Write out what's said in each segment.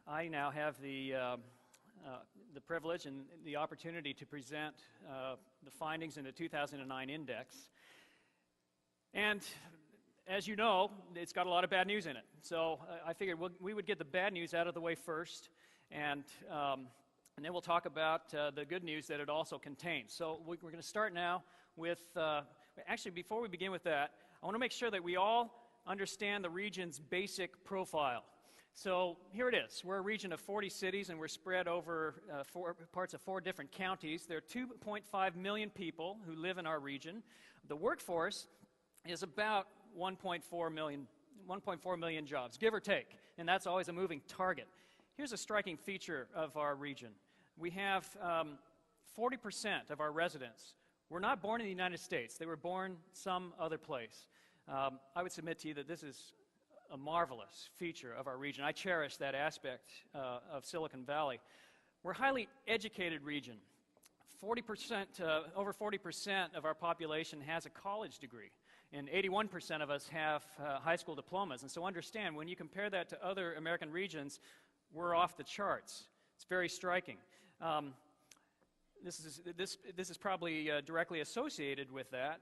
I now have the privilege and the opportunity to present the findings in the 2009 index. And as you know, it's got a lot of bad news in it. So I figured we would get the bad news out of the way first, and then we'll talk about the good news that it also contains. So we're going to start now with, actually before we begin with that, I want to make sure that we all understand the region's basic profile. So here it is. We're a region of 40 cities, and we're spread over parts of 4 different counties. There are 2.5 million people who live in our region. The workforce is about 1.4 million jobs, give or take, and that's always a moving target. Here's a striking feature of our region. We have 40% of our residents were not born in the United States. They were born some other place. I would submit to you that this is a marvelous feature of our region. I cherish that aspect of Silicon Valley. We're a highly educated region. 40%, over 40% of our population has a college degree, and 81% of us have high school diplomas. And so understand, when you compare that to other American regions, we're off the charts. It's very striking. This is probably directly associated with that.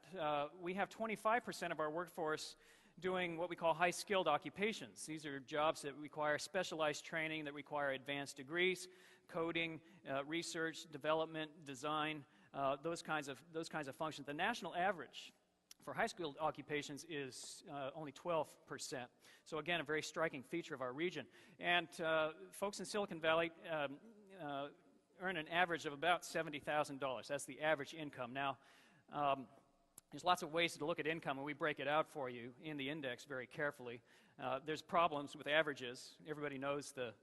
We have 25% of our workforce doing what we call high-skilled occupations. These are jobs that require specialized training, that require advanced degrees, coding, research, development, design, those kinds of functions. The national average for high-skilled occupations is only 12%. So again, a very striking feature of our region. And folks in Silicon Valley earn an average of about $70,000. That's the average income. Now, there's lots of ways to look at income, and we break it out for you in the index very carefully. There's problems with averages. Everybody knows the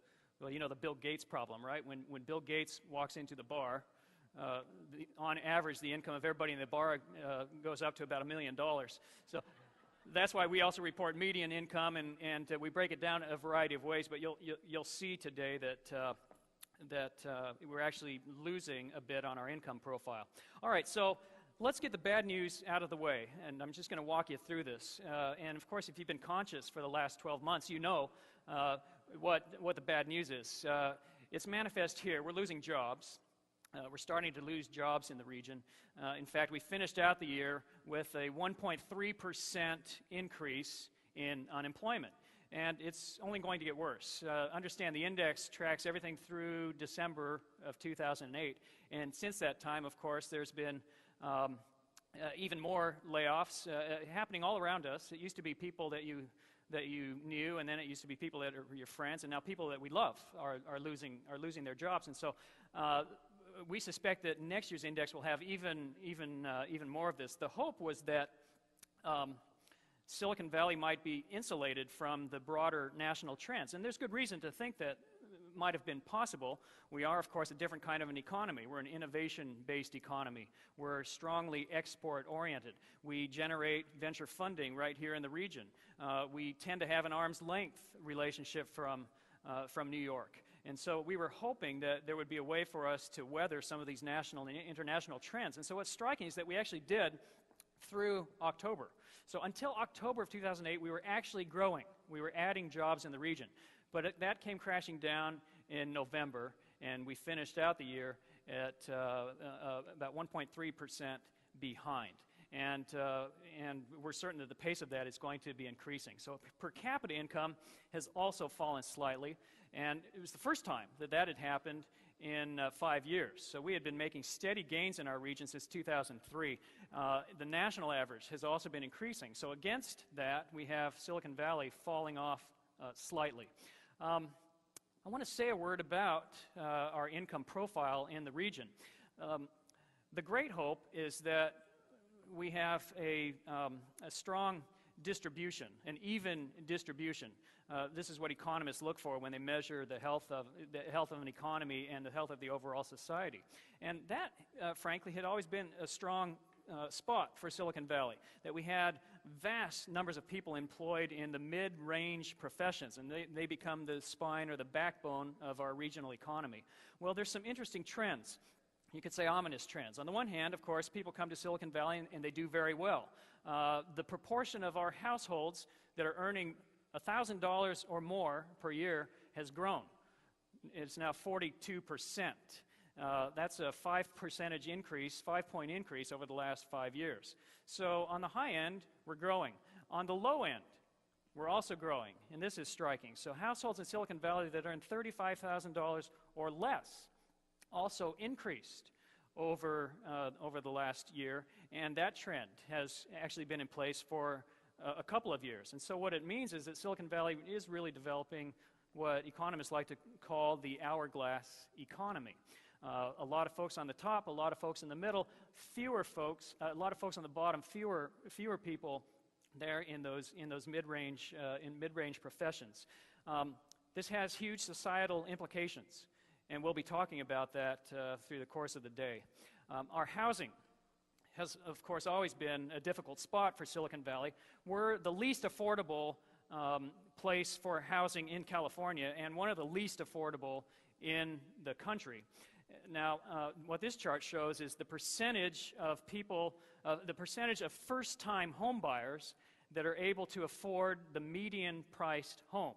Bill Gates problem, right? When Bill Gates walks into the bar, on average, the income of everybody in the bar goes up to about $1 million. So that's why we also report median income, and we break it down a variety of ways. But you'll see today that we're actually losing a bit on our income profile. All right, so let's get the bad news out of the way, and I'm just going to walk you through this. And of course, if you've been conscious for the last 12 months, you know what the bad news is. It's manifest here. We're losing jobs. We're starting to lose jobs in the region. In fact, we finished out the year with a 1.3% increase in unemployment. And it's only going to get worse. Understand, the index tracks everything through December of 2008. And since that time, of course, there's been even more layoffs happening all around us. It used to be people that you knew, and then it used to be people that are your friends, and now people that we love are losing their jobs. And so we suspect that next year's index will have even more of this. The hope was that Silicon Valley might be insulated from the broader national trends, and there's good reason to think that might have been possible. We are, of course, a different kind of an economy. We're an innovation-based economy. We're strongly export-oriented. We generate venture funding right here in the region. We tend to have an arm's length relationship from New York. And so we were hoping that there would be a way for us to weather some of these national and international trends. And so what's striking is that we actually did through October. So until October of 2008, we were actually growing. We were adding jobs in the region. But that came crashing down in November, and we finished out the year at about 1.3% behind. And we're certain that the pace of that is going to be increasing. So per capita income has also fallen slightly, and it was the first time that had happened in 5 years. So we had been making steady gains in our region since 2003. The national average has also been increasing. So against that, we have Silicon Valley falling off slightly. I want to say a word about our income profile in the region. The great hope is that we have a strong distribution, an even distribution. This is what economists look for when they measure the health of an economy and the health of the overall society. And that, frankly, had always been a strong spot for Silicon Valley, that we had vast numbers of people employed in the mid-range professions, and they become the spine or the backbone of our regional economy. Well, there's some interesting trends. You could say ominous trends. On the one hand, of course, people come to Silicon Valley and they do very well. The proportion of our households that are earning $1,000 or more per year has grown. It's now 42%. That's a 5-point increase over the last 5 years. So on the high end, we're growing. On the low end, we're also growing, and this is striking. So households in Silicon Valley that earn $35,000 or less also increased over the last year, and that trend has actually been in place for a couple of years. And so what it means is that Silicon Valley is really developing what economists like to call the hourglass economy. A lot of folks on the top, a lot of folks in the middle, fewer folks, a lot of folks on the bottom, fewer people there in those mid-range professions. This has huge societal implications, and we'll be talking about that through the course of the day. Our housing has, of course, always been a difficult spot for Silicon Valley. We're the least affordable place for housing in California, and one of the least affordable in the country. Now, what this chart shows is the percentage of people, the percentage of first-time home buyers that are able to afford the median-priced home.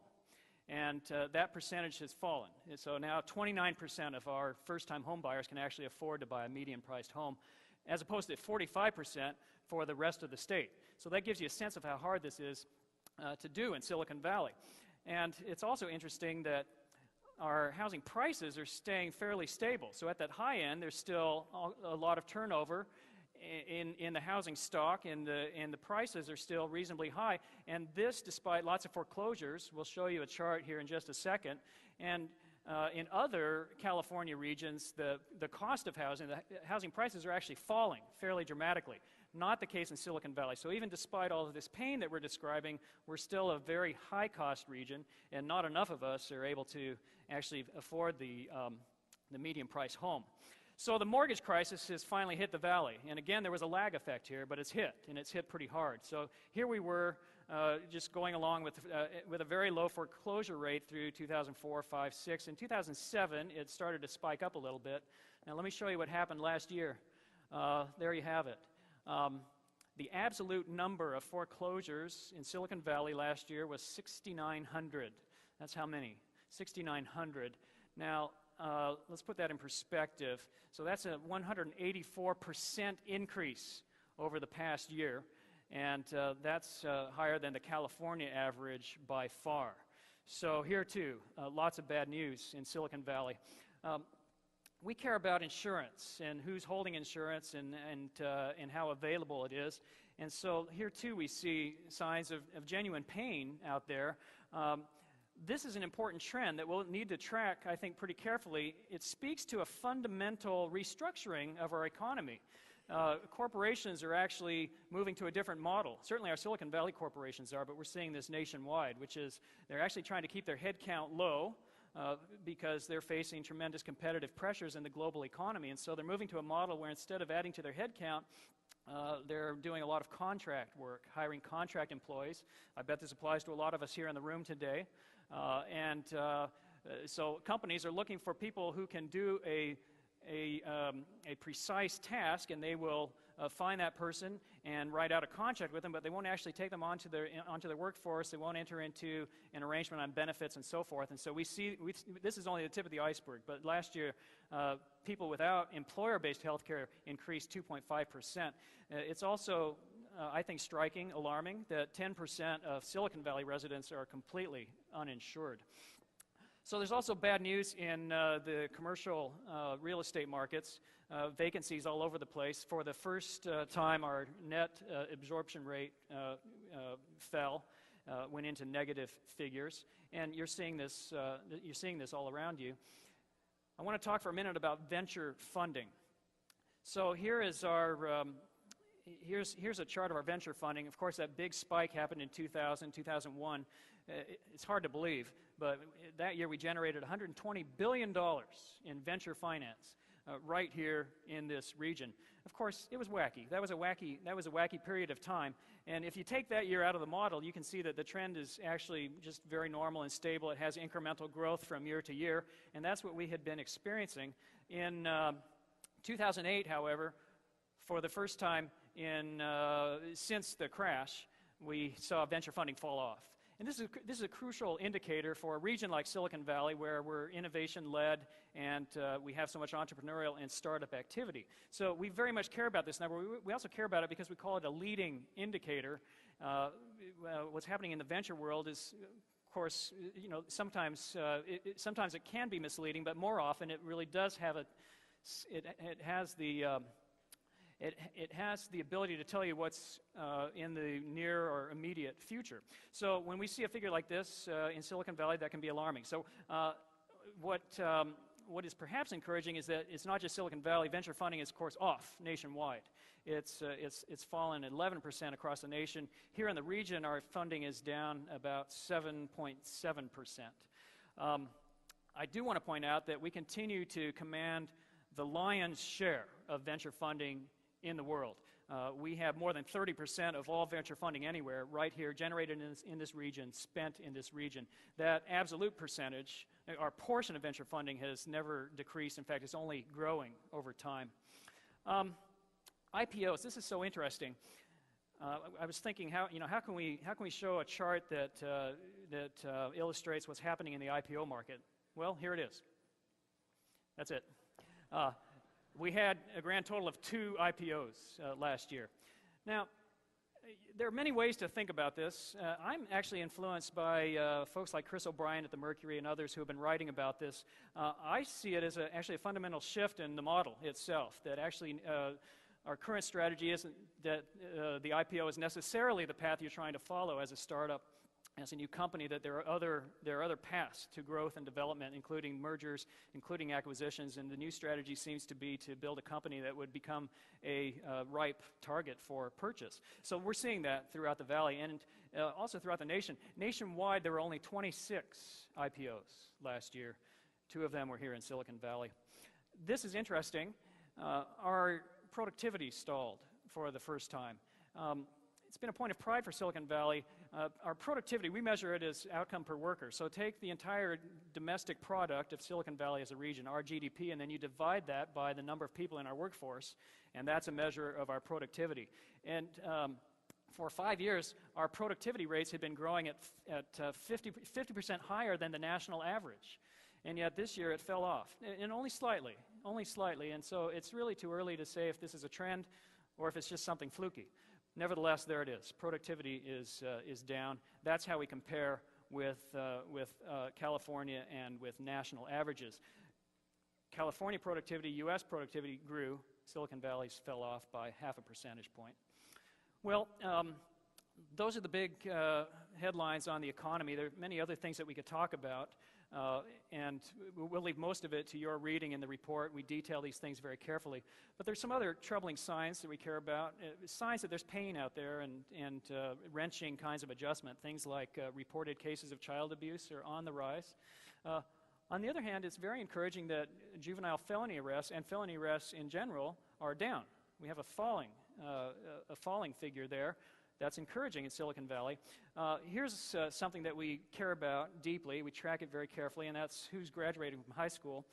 And that percentage has fallen. And so now 29% of our first-time home buyers can actually afford to buy a median-priced home, as opposed to 45% for the rest of the state. So that gives you a sense of how hard this is to do in Silicon Valley. And it's also interesting that our housing prices are staying fairly stable. So at that high end, there's still a lot of turnover in the housing stock, and the prices are still reasonably high. And this, despite lots of foreclosures. We'll show you a chart here in just a second. And in other California regions, the cost of housing, the housing prices are actually falling fairly dramatically. Not the case in Silicon Valley. So even despite all of this pain that we're describing, we're still a very high-cost region, and not enough of us are able to actually afford the medium-price home. So the mortgage crisis has finally hit the valley. And again, there was a lag effect here, but it's hit, and it's hit pretty hard. So here we were just going along with a very low foreclosure rate through 2004, 5, 6. In 2007, it started to spike up a little bit. Now let me show you what happened last year. There you have it. The absolute number of foreclosures in Silicon Valley last year was 6,900. That's how many? 6,900. Now, let's put that in perspective. So that's a 184% increase over the past year, and that's higher than the California average by far. So here, too, lots of bad news in Silicon Valley. We care about insurance and who's holding insurance and how available it is. And so here, too, we see signs of genuine pain out there. This is an important trend that we'll need to track, I think, pretty carefully. It speaks to a fundamental restructuring of our economy. Corporations are actually moving to a different model. Certainly our Silicon Valley corporations are, but we're seeing this nationwide, which is they're actually trying to keep their head count low because they're facing tremendous competitive pressures in the global economy. And so they're moving to a model where instead of adding to their head count, they're doing a lot of contract work, hiring contract employees. I bet this applies to a lot of us here in the room today. So companies are looking for people who can do a precise task, and they will find that person and write out a contract with them, but they won't actually take them onto their workforce. They won't enter into an arrangement on benefits and so forth. And so this is only the tip of the iceberg, but last year people without employer-based health care increased 2.5%. It's also I think striking, alarming, that 10% of Silicon Valley residents are completely uninsured. So there's also bad news in the commercial real estate markets. Vacancies all over the place. For the first time, our net absorption rate fell, went into negative figures, and you're seeing this all around you. I want to talk for a minute about venture funding. So here is our here's a chart of our venture funding. Of course, that big spike happened in 2000, 2001. It's hard to believe, but that year we generated $120 billion in venture finance right here in this region. Of course, it was wacky. That was a wacky period of time. And if you take that year out of the model, you can see that the trend is actually just very normal and stable. It has incremental growth from year to year, and that's what we had been experiencing. In 2008, however, for the first time since the crash, we saw venture funding fall off. And this is a crucial indicator for a region like Silicon Valley, where we're innovation-led and we have so much entrepreneurial and startup activity. So we very much care about this number. We also care about it because we call it a leading indicator. What's happening in the venture world is, of course, sometimes it can be misleading, but more often it really does have it has the ability to tell you what's in the near or immediate future. So when we see a figure like this in Silicon Valley, that can be alarming. So what is perhaps encouraging is that it's not just Silicon Valley. Venture funding is, of course, off nationwide. It's fallen 11% across the nation. Here in the region, our funding is down about 7.7%. I do want to point out that we continue to command the lion's share of venture funding in the world. We have more than 30% of all venture funding anywhere right here, generated in this region, spent in this region. That absolute percentage, our portion of venture funding, has never decreased. In fact, it's only growing over time. IPOs, this is so interesting. I was thinking, how can we show a chart that illustrates what's happening in the IPO market? Well, here it is. That's it. We had a grand total of 2 IPOs last year. Now, there are many ways to think about this. I'm actually influenced by folks like Chris O'Brien at the Mercury and others who have been writing about this. I see it as actually a fundamental shift in the model itself, that actually our current strategy isn't that the IPO is necessarily the path you're trying to follow as a startup, as a new company, that there are other paths to growth and development, including mergers, including acquisitions, and the new strategy seems to be to build a company that would become a ripe target for purchase. So we're seeing that throughout the Valley and also throughout the nation. Nationwide, there were only 26 IPOs last year. 2 of them were here in Silicon Valley. This is interesting. Our productivity stalled for the first time. It's been a point of pride for Silicon Valley. Our productivity, we measure it as outcome per worker. So take the entire domestic product of Silicon Valley as a region, our GDP, and then you divide that by the number of people in our workforce, and that's a measure of our productivity. And for 5 years, our productivity rates had been growing at 50% higher than the national average. And yet this year it fell off, and only slightly. And so it's really too early to say if this is a trend or if it's just something fluky. Nevertheless, there it is. Productivity is down. That's how we compare with California and with national averages. California productivity, U.S. productivity grew. Silicon Valley's fell off by 0.5 percentage point. Well, those are the big headlines on the economy. There are many other things that we could talk about, and we'll leave most of it to your reading in the report. We detail these things very carefully. But there's some other troubling signs that we care about, signs that there's pain out there and wrenching kinds of adjustment. Things like reported cases of child abuse are on the rise. On the other hand, it's very encouraging that juvenile felony arrests and felony arrests in general are down. We have a falling figure there. That's encouraging in Silicon Valley. Here's something that we care about deeply. We track it very carefully, and that's who's graduating from high school.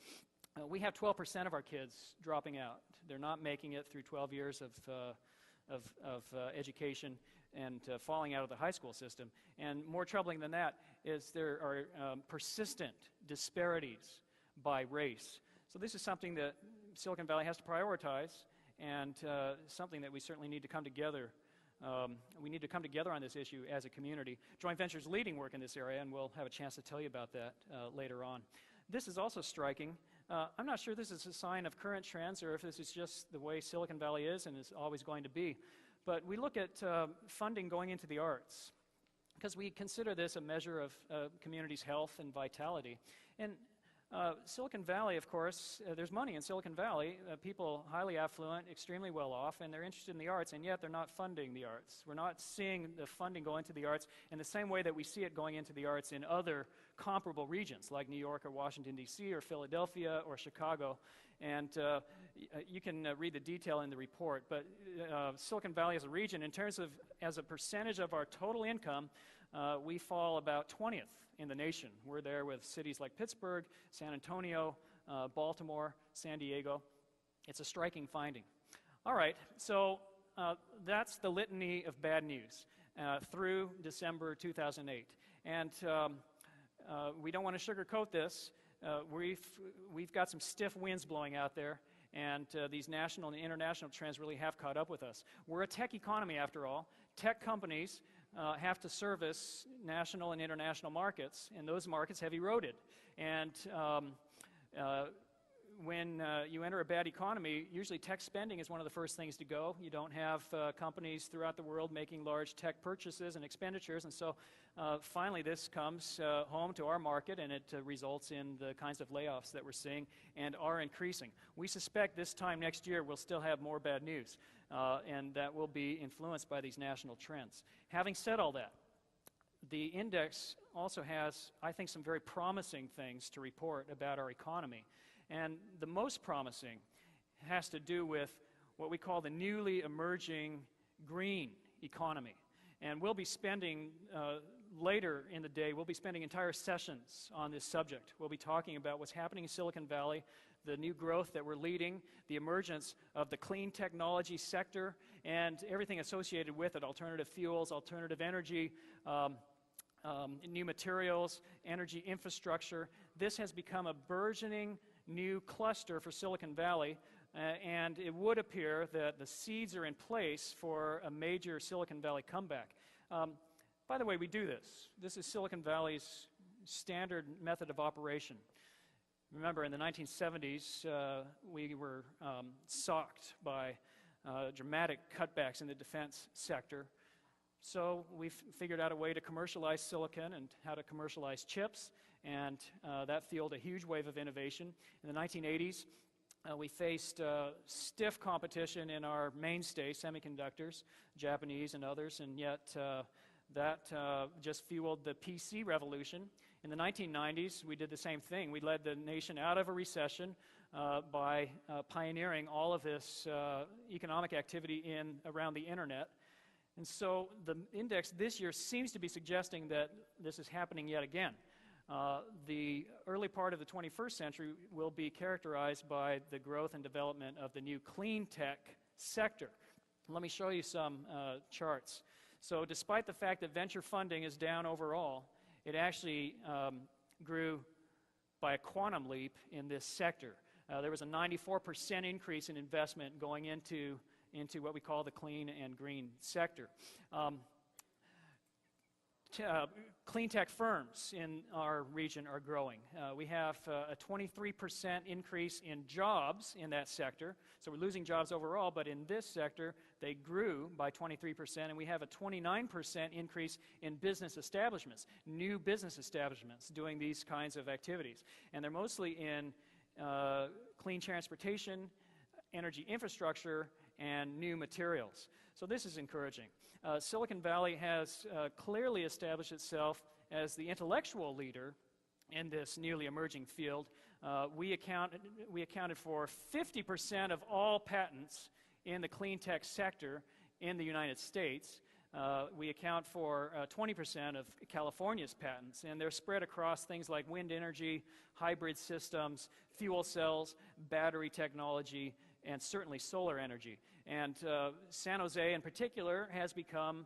We have 12% of our kids dropping out. They're not making it through 12 years of education and falling out of the high school system. And more troubling than that is there are persistent disparities by race. So this is something that Silicon Valley has to prioritize, and something that we certainly need to come together. We need to come together on this issue as a community. Joint Venture's leading work in this area, and we'll have a chance to tell you about that later on. This is also striking. I'm not sure this is a sign of current trends or if this is just the way Silicon Valley is and is always going to be. But we look at funding going into the arts because we consider this a measure of community's health and vitality. And Silicon Valley, of course, there's money in Silicon Valley, people highly affluent, extremely well off, and they're interested in the arts, and yet they're not funding the arts. We're not seeing the funding go into the arts in the same way that we see it going into the arts in other comparable regions like New York or Washington, D.C. or Philadelphia or Chicago. And you can read the detail in the report, but Silicon Valley as a region, in terms of as a percentage of our total income, we fall about 20th in the nation. We're there with cities like Pittsburgh, San Antonio, Baltimore, San Diego. It's a striking finding. All right, so that's the litany of bad news through December 2008. And we don't want to sugarcoat this. We've got some stiff winds blowing out there, and these national and international trends really have caught up with us. We're a tech economy, after all. Tech companies have to service national and international markets, and those markets have eroded. And when you enter a bad economy, usually tech spending is one of the first things to go. You don't have companies throughout the world making large tech purchases and expenditures, and so finally this comes home to our market, and it results in the kinds of layoffs that we're seeing and are increasing. We suspect this time next year we'll still have more bad news, and that will be influenced by these national trends. Having said all that, the index also has, I think, some very promising things to report about our economy. And the most promising has to do with what we call the newly emerging green economy. And we'll be spending, later in the day, we'll be spending entire sessions on this subject. We'll be talking about what's happening in Silicon Valley, the new growth that we're leading, the emergence of the clean technology sector, and everything associated with it, alternative fuels, alternative energy, new materials, energy infrastructure. This has become a burgeoning new cluster for Silicon Valley, and it would appear that the seeds are in place for a major Silicon Valley comeback. By the way, we do this. This is Silicon Valley's standard method of operation. Remember, in the 1970s, we were socked by dramatic cutbacks in the defense sector. So we've figured out a way to commercialize silicon and how to commercialize chips, and that fueled a huge wave of innovation. In the 1980s, we faced stiff competition in our mainstay, semiconductors, Japanese and others, and yet that just fueled the PC revolution. In the 1990s, we did the same thing. We led the nation out of a recession by pioneering all of this economic activity around the internet. And so the index this year seems to be suggesting that this is happening yet again. The early part of the 21st century will be characterized by the growth and development of the new clean tech sector. Let me show you some charts. So despite the fact that venture funding is down overall, it actually grew by a quantum leap in this sector. There was a 94% increase in investment going into what we call the clean and green sector. Clean tech firms in our region are growing. We have a 23% increase in jobs in that sector. So we're losing jobs overall, but in this sector, they grew by 23%, and we have a 29% increase in business establishments, new business establishments doing these kinds of activities. And they're mostly in clean transportation, energy infrastructure, and new materials. So this is encouraging. Silicon Valley has clearly established itself as the intellectual leader in this newly emerging field. We accounted for 50% of all patents in the clean tech sector in the United States. We account for 20% of California's patents, and they're spread across things like wind energy, hybrid systems, fuel cells, battery technology, and certainly solar energy. And San Jose in particular has become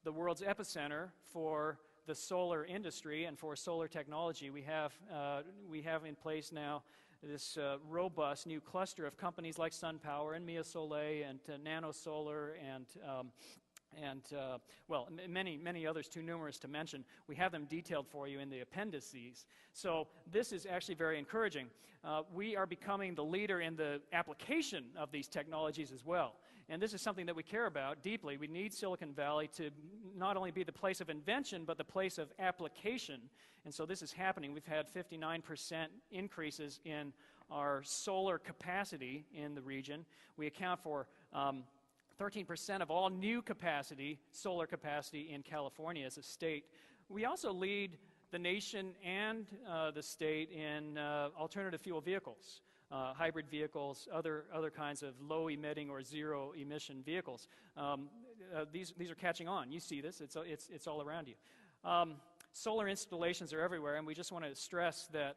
the world's epicenter for the solar industry and for solar technology. We have in place now this robust new cluster of companies like SunPower and Mia Soleil and Nano Solar and well, many others too numerous to mention. We have them detailed for you in the appendices. So this is actually very encouraging. We are becoming the leader in the application of these technologies as well. And this is something that we care about deeply. We need Silicon Valley to not only be the place of invention, but the place of application. And so this is happening. We've had 59% increases in our solar capacity in the region. We account for 13% of all new capacity, solar capacity in California as a state. We also lead the nation and the state in alternative fuel vehicles, hybrid vehicles, other kinds of low-emitting or zero-emission vehicles. These are catching on. You see this. It's all around you. Solar installations are everywhere, and we just want to stress that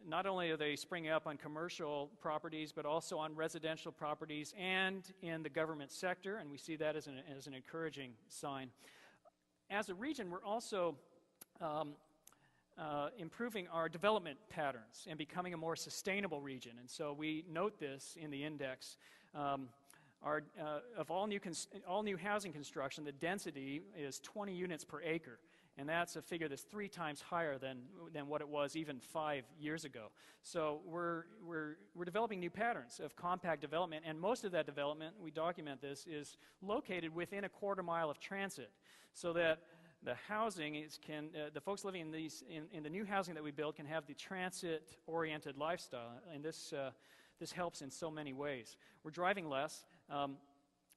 not only are they springing up on commercial properties, but also on residential properties and in the government sector, and we see that as an encouraging sign. As a region, we're also improving our development patterns and becoming a more sustainable region. And so we note this in the index. Of all new housing construction, the density is 20 units per acre. And that's a figure that's 3 times higher than what it was even 5 years ago. So we're developing new patterns of compact development, and most of that development, we document this, is located within a quarter mile of transit, so that the housing the folks living in the new housing that we build can have the transit-oriented lifestyle, and this helps in so many ways. We're driving less.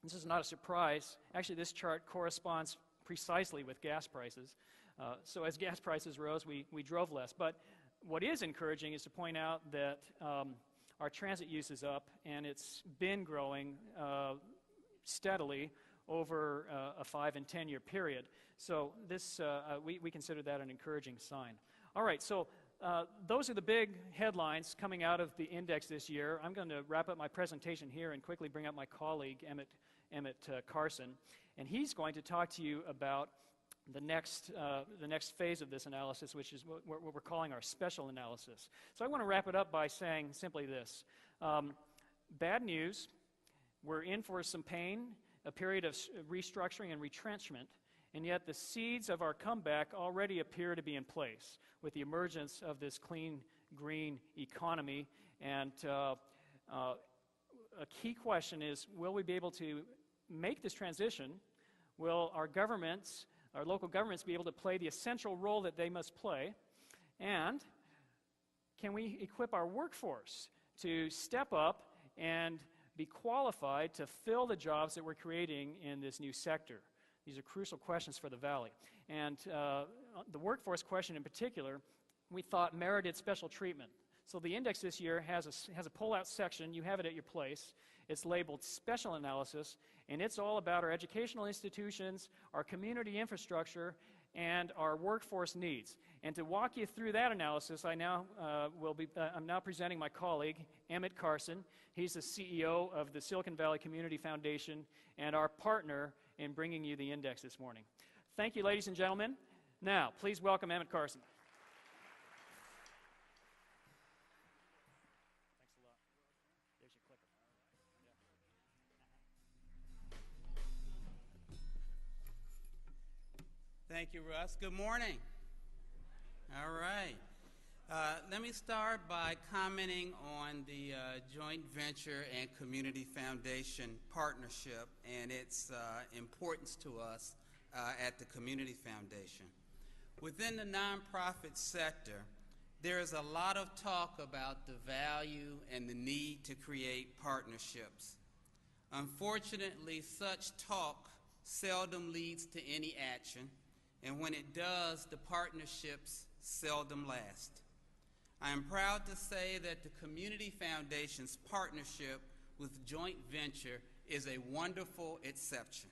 This is not a surprise. Actually, this chart corresponds precisely with gas prices. So as gas prices rose, we drove less. But what is encouraging is to point out that our transit use is up, and it's been growing steadily over a 5- and 10-year period. So this we consider that an encouraging sign. All right, so those are the big headlines coming out of the index this year. I'm going to wrap up my presentation here and quickly bring up my colleague, Emmett Carson, and he's going to talk to you about the next phase of this analysis, which is what we're calling our special analysis. So I want to wrap it up by saying simply this. Bad news, we're in for some pain, a period of restructuring and retrenchment, and yet the seeds of our comeback already appear to be in place with the emergence of this clean, green economy. And a key question is, will we be able to make this transition? Will our governments, our local governments, be able to play the essential role that they must play? And can we equip our workforce to step up and be qualified to fill the jobs that we're creating in this new sector? These are crucial questions for the Valley. And the workforce question in particular, we thought merited special treatment. So the index this year has a pull-out section. You have it at your place. It's labeled Special Analysis, and it's all about our educational institutions, our community infrastructure, and our workforce needs. And to walk you through that analysis, I'm now presenting my colleague, Emmett Carson. He's the CEO of the Silicon Valley Community Foundation and our partner in bringing you the index this morning. Thank you, ladies and gentlemen. Now, please welcome Emmett Carson. Thanks a lot. There's your clicker. Thank you, Russ. Good morning. All right. Let me start by commenting on the joint venture and community foundation partnership and its importance to us at the Community Foundation. Within the nonprofit sector, there is a lot of talk about the value and the need to create partnerships. Unfortunately, such talk seldom leads to any action, and when it does, the partnerships seldom last. I am proud to say that the Community Foundation's partnership with Joint Venture is a wonderful exception.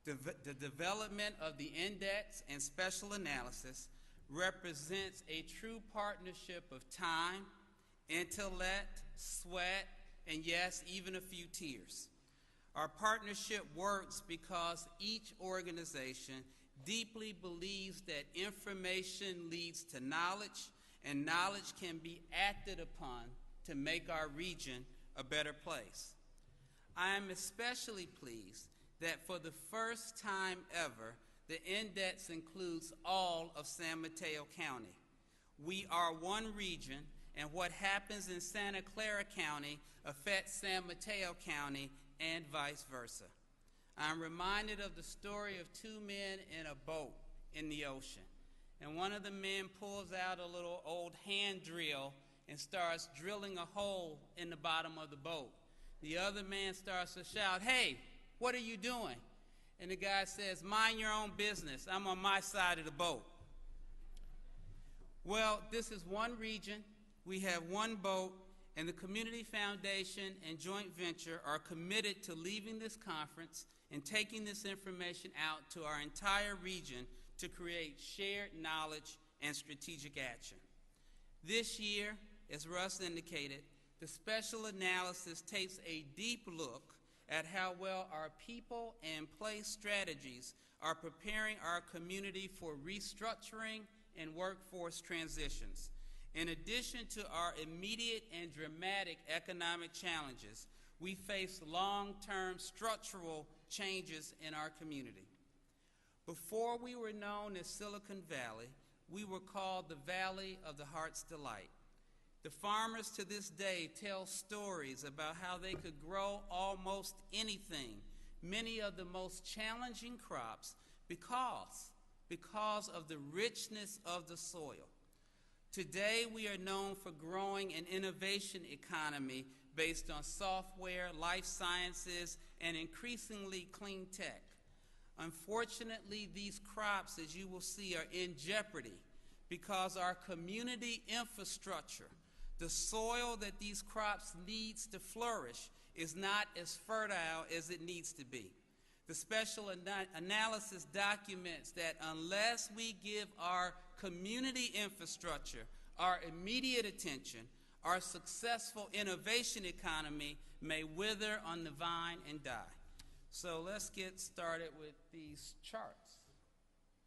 The development of the index and special analysis represents a true partnership of time, intellect, sweat, and yes, even a few tears. Our partnership works because each organization deeply believes that information leads to knowledge, and knowledge can be acted upon to make our region a better place. I am especially pleased that for the first time ever, the index includes all of San Mateo County. We are one region, and what happens in Santa Clara County affects San Mateo County and vice versa. I'm reminded of the story of 2 men in a boat in the ocean. And one of the men pulls out a little old hand drill and starts drilling a hole in the bottom of the boat. The other man starts to shout, "Hey, what are you doing?" And the guy says, "Mind your own business. I'm on my side of the boat." Well, this is one region. We have one boat, and the Community Foundation and Joint Venture are committed to leaving this conference and taking this information out to our entire region to create shared knowledge and strategic action. This year, as Russ indicated, the special analysis takes a deep look at how well our people and place strategies are preparing our community for restructuring and workforce transitions. In addition to our immediate and dramatic economic challenges, we face long-term structural changes in our community. Before we were known as Silicon Valley, we were called the Valley of the Heart's Delight. The farmers to this day tell stories about how they could grow almost anything, many of the most challenging crops, because of the richness of the soil. Today, we are known for growing an innovation economy based on software, life sciences, and increasingly clean tech. Unfortunately, these crops, as you will see, are in jeopardy because our community infrastructure, the soil that these crops needs to flourish, is not as fertile as it needs to be. The special analysis documents that unless we give our community infrastructure our immediate attention, our successful innovation economy may wither on the vine and die. So let's get started with these charts.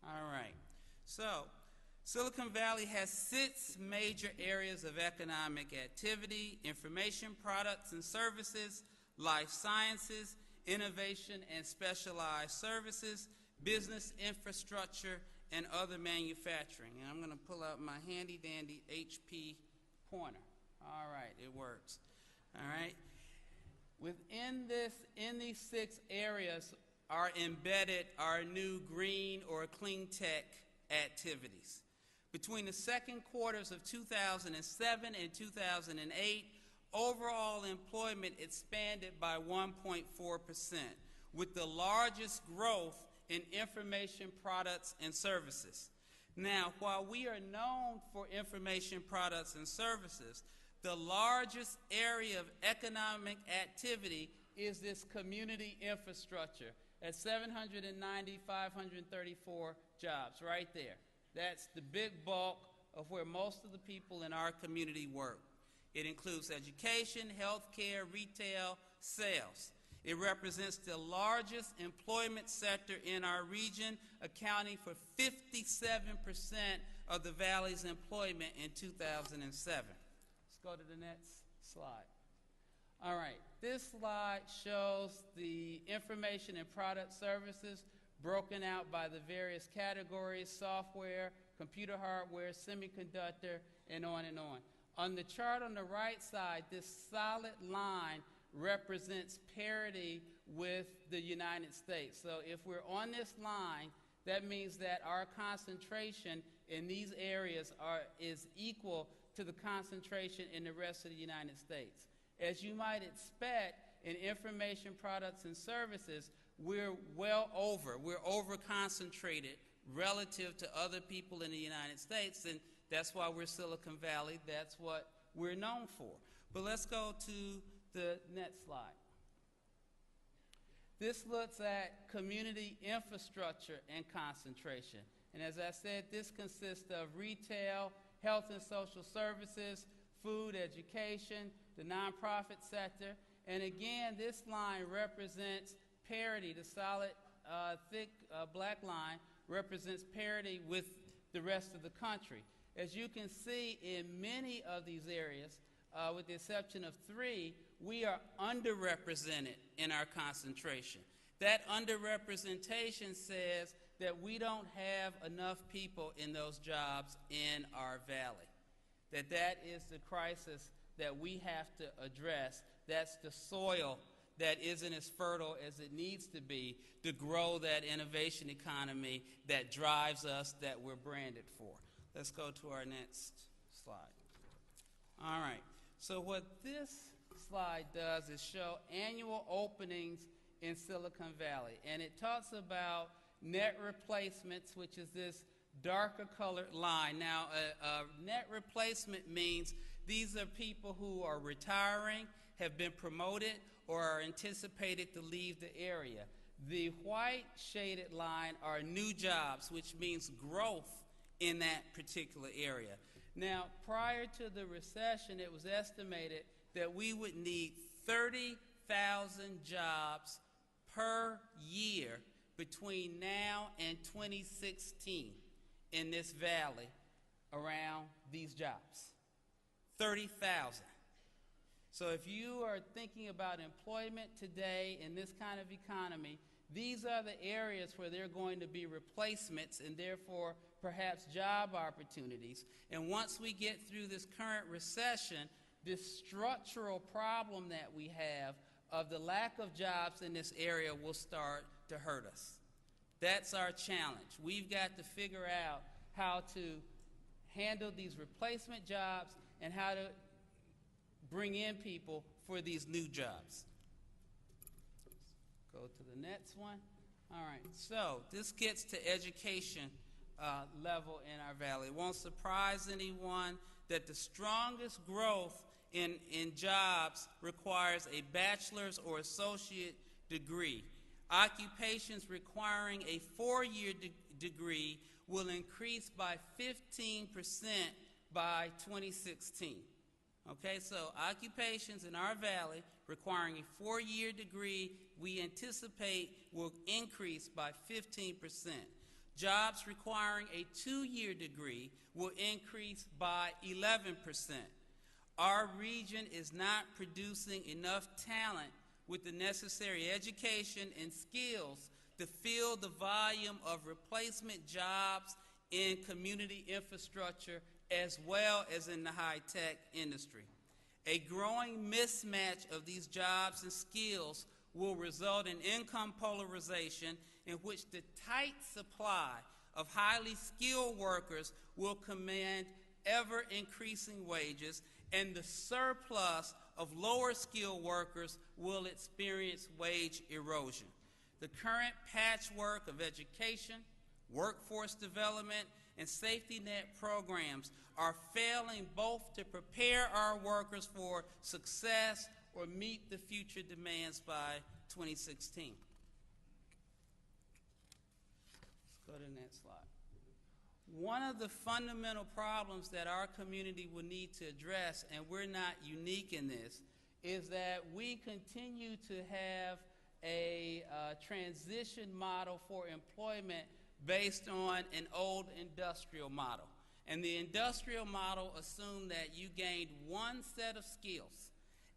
All right. So Silicon Valley has 6 major areas of economic activity: information products and services, life sciences, innovation and specialized services, business infrastructure, and other manufacturing. And I'm going to pull out my handy-dandy HP pointer. All right, it works. All right. In these 6 areas are embedded our new green or clean tech activities. Between the second quarters of 2007 and 2008, overall employment expanded by 1.4%, with the largest growth in information products and services. Now, while we are known for information products and services, the largest area of economic activity is this community infrastructure at 790, 534 jobs right there. That's the big bulk of where most of the people in our community work. It includes education, healthcare, retail, sales. It represents the largest employment sector in our region, accounting for 57% of the Valley's employment in 2007. Let's go to the next slide. All right, this slide shows the information and product services broken out by the various categories: software, computer hardware, semiconductor, and on and on. On the chart on the right side, this solid line represents parity with the United States. So if we're on this line, that means that our concentration in these areas is equal to the concentration in the rest of the United States. As you might expect, in information products and services, we're over-concentrated relative to other people in the United States, and that's why we're Silicon Valley. That's what we're known for. But let's go to the next slide. This looks at community infrastructure and concentration. And as I said, this consists of retail, health and social services, food, education, the nonprofit sector. And again, this line represents parity. The solid, thick black line represents parity with the rest of the country. As you can see, in many of these areas, with the exception of 3, we are underrepresented in our concentration. That underrepresentation says that we don't have enough people in those jobs in our valley. That is the crisis that we have to address. That's the soil that isn't as fertile as it needs to be to grow that innovation economy that drives us, that we're branded for. Let's go to our next slide. All right. So what this slide does is show annual openings in Silicon Valley. And it talks about net replacements, which is this darker colored line. Now, net replacement means these are people who are retiring, have been promoted, or are anticipated to leave the area. The white shaded line are new jobs, which means growth in that particular area. Now, prior to the recession, it was estimated that we would need 30,000 jobs per year between now and 2016 in this valley around these jobs. 30,000. So if you are thinking about employment today in this kind of economy, these are the areas where there are going to be replacements and therefore perhaps job opportunities. And once we get through this current recession, this structural problem that we have of the lack of jobs in this area will start to hurt us. That's our challenge. We've got to figure out how to handle these replacement jobs and how to bring in people for these new jobs. Go to the next one. All right, so this gets to education level in our valley. It won't surprise anyone that the strongest growth in jobs requires a bachelor's or associate degree. Occupations requiring a 4-year degree will increase by 15% by 2016. Okay, so occupations in our valley requiring a 4-year degree, we anticipate will increase by 15%. Jobs requiring a 2-year degree will increase by 11%. Our region is not producing enough talent with the necessary education and skills to fill the volume of replacement jobs in community infrastructure as well as in the high-tech industry. A growing mismatch of these jobs and skills will result in income polarization in which the tight supply of highly skilled workers will command ever-increasing wages, and the surplus of lower-skilled workers will experience wage erosion. The current patchwork of education, workforce development, and safety net programs are failing both to prepare our workers for success or meet the future demands by 2016. Let's go to the next slide. One of the fundamental problems that our community will need to address, and we're not unique in this, is that we continue to have a transition model for employment based on an old industrial model. And the industrial model assumed that you gained one set of skills,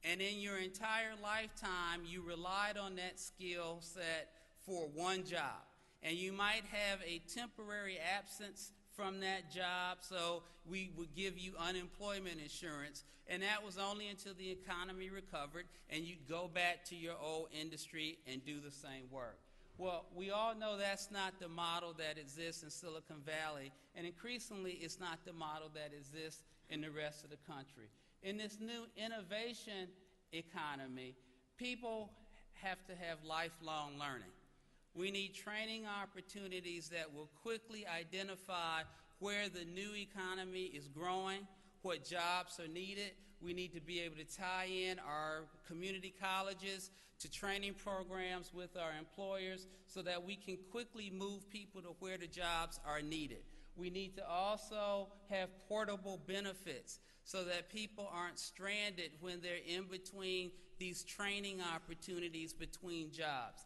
and in your entire lifetime you relied on that skill set for one job. And you might have a temporary absence from that job, so we would give you unemployment insurance, and that was only until the economy recovered and you'd go back to your old industry and do the same work. Well, we all know that's not the model that exists in Silicon Valley, and increasingly it's not the model that exists in the rest of the country. In this new innovation economy, people have to have lifelong learning. We need training opportunities that will quickly identify where the new economy is growing, what jobs are needed. We need to be able to tie in our community colleges to training programs with our employers so that we can quickly move people to where the jobs are needed. We need to also have portable benefits so that people aren't stranded when they're in between these training opportunities between jobs.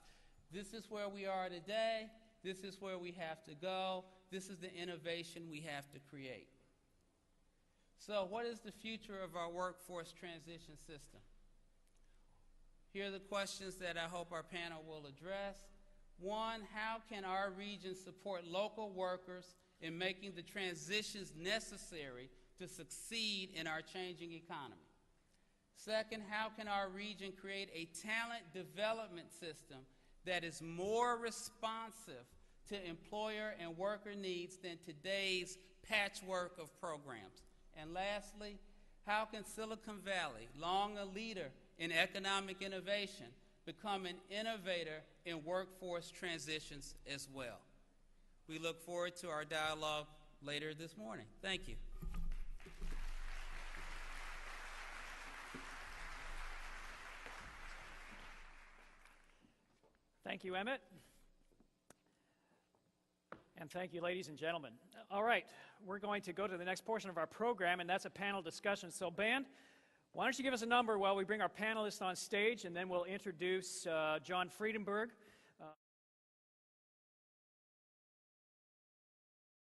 This is where we are today. This is where we have to go. This is the innovation we have to create. So what is the future of our workforce transition system? Here are the questions that I hope our panel will address. One, how can our region support local workers in making the transitions necessary to succeed in our changing economy? Second, how can our region create a talent development system that is more responsive to employer and worker needs than today's patchwork of programs? And lastly, how can Silicon Valley, long a leader in economic innovation, become an innovator in workforce transitions as well? We look forward to our dialogue later this morning. Thank you. Thank you, Emmett. And thank you, ladies and gentlemen. All right, we're going to go to the next portion of our program, and that's a panel discussion. So, band, why don't you give us a number while we bring our panelists on stage, and then we'll introduce John Friedenberg,